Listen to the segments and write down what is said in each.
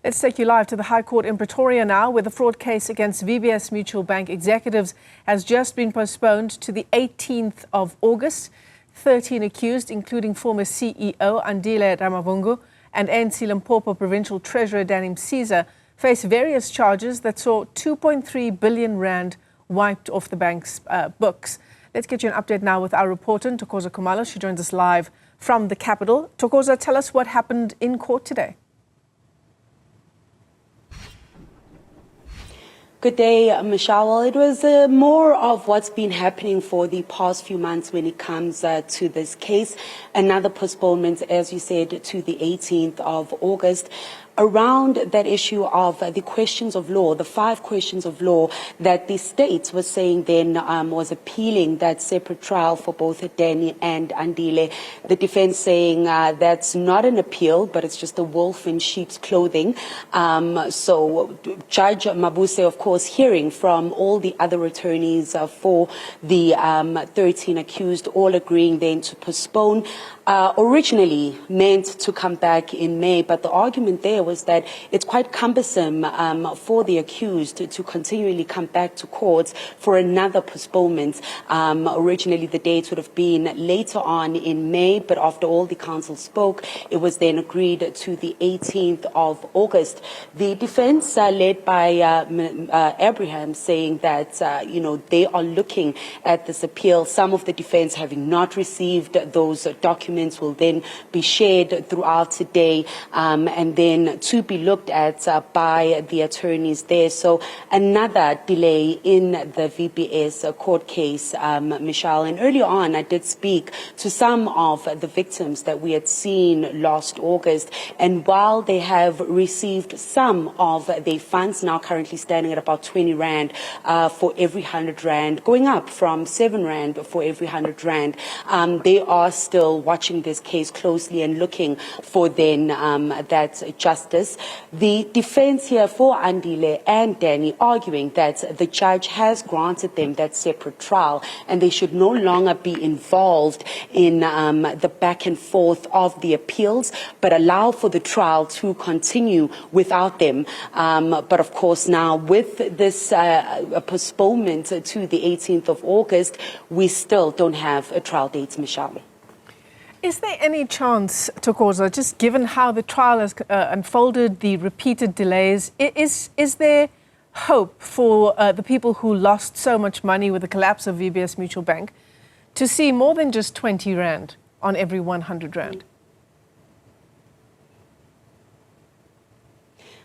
Let's take you live to the High Court in Pretoria now, where the fraud case against VBS Mutual Bank executives has just been postponed to the 18th of August. 13 accused, including former CEO Andile Ramavhunga and ANC Limpopo Provincial Treasurer Danny Msiza, face various charges that saw 2.3 billion rand wiped off the bank's books. Let's get you an update now with our reporter, Ntokozo Khumalo. She joins us live from the capital. Ntokozo, tell us what happened in court today. Good day, Michelle. Well, it was more of what's been happening for the past few months when it comes to this case. Another postponement, as you said, to the 18th of August. Around that issue of the questions of law, the 5 questions of law that the state was saying then was appealing that separate trial for both Danny and Andile. The defense saying that's not an appeal, but it's just a wolf in sheep's clothing. So Judge Mabuse, of course, hearing from all the other attorneys for the 13 accused, all agreeing then to postpone. Originally meant to come back in May, but the argument there was that it's quite cumbersome for the accused to continually come back to court for another postponement. Originally, the date would have been later on in May, but after all the counsel spoke, it was then agreed to the 18th of August. The defense, led by Abraham, saying that they are looking at this appeal. Some of the defense having not received those documents will then be shared throughout today and then to be looked at by the attorneys there. So another delay in the VBS court case, Michelle. And earlier on, I did speak to some of the victims that we had seen last August. And while they have received some of their funds, now currently standing at about 20 Rand for every 100 Rand, going up from 7 Rand for every 100 Rand, they are still watching this case closely and looking for then that justice. The defense here for Andile and Danny arguing that the judge has granted them that separate trial and they should no longer be involved in the back and forth of the appeals, but allow for the trial to continue without them. But of course now with this postponement to the 18th of August, we still don't have a trial date, Michelle. Is there any chance, Ntokozo, just given how the trial has unfolded, the repeated delays, is there hope for the people who lost so much money with the collapse of VBS Mutual Bank to see more than just 20 Rand on every 100 Rand?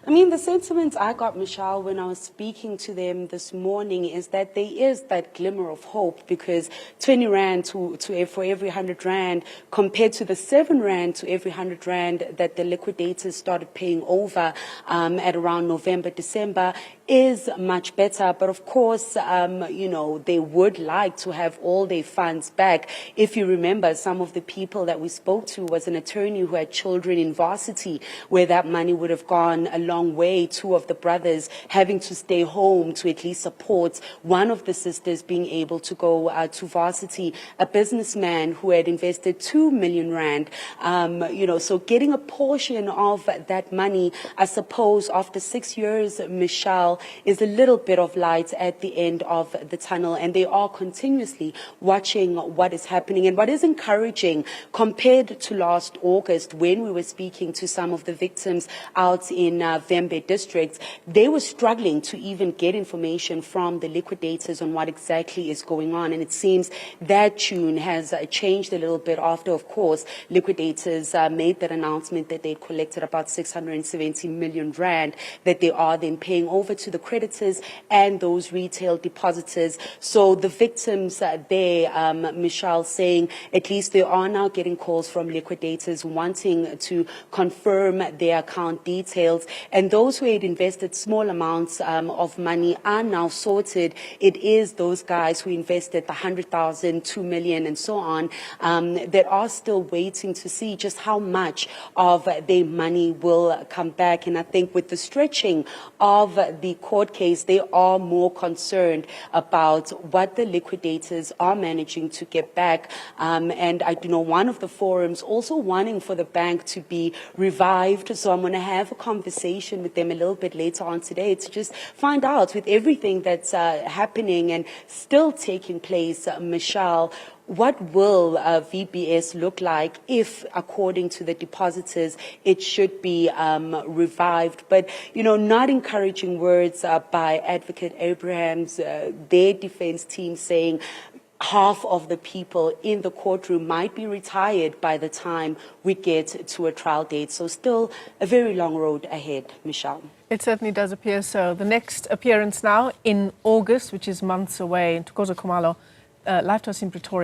I mean, the sentiment I got, Michelle, when I was speaking to them this morning is that there is that glimmer of hope because 20 Rand for every 100 Rand compared to the 7 Rand to every 100 Rand that the liquidators started paying over at around November, December is much better. But of course, they would like to have all their funds back. If you remember, some of the people that we spoke to was an attorney who had children in varsity where that money would have gone a long way. 2 of the brothers having to stay home to at least support one of the sisters being able to go to varsity. A businessman who had invested 2 million Rand, so getting a portion of that money, I suppose after 6 years, Michelle, is a little bit of light at the end of the tunnel, and they are continuously watching what is happening. And what is encouraging compared to last August when we were speaking to some of the victims out in Vembe districts, they were struggling to even get information from the liquidators on what exactly is going on. And it seems that tune has changed a little bit after, of course, liquidators made that announcement that they'd collected about 670 million Rand that they are then paying over to the creditors and those retail depositors. So the victims there, Michelle, saying at least they are now getting calls from liquidators wanting to confirm their account details. And those who had invested small amounts of money are now sorted. It is those guys who invested the 100,000, 2 million and so on that are still waiting to see just how much of their money will come back. And I think with the stretching of the the court case, they are more concerned about what the liquidators are managing to get back. And I do know one of the forums also wanting for the bank to be revived. So I'm going to have a conversation with them a little bit later on today to just find out, with everything that's happening and still taking place, Michelle, what will VBS look like if, according to the depositors, it should be revived? But, not encouraging words by Advocate Abraham's, their defense team, saying half of the people in the courtroom might be retired by the time we get to a trial date. So still a very long road ahead, Michelle. It certainly does appear so. The next appearance now in August, which is months away, Ntokozo Khumalo, live to us in Pretoria.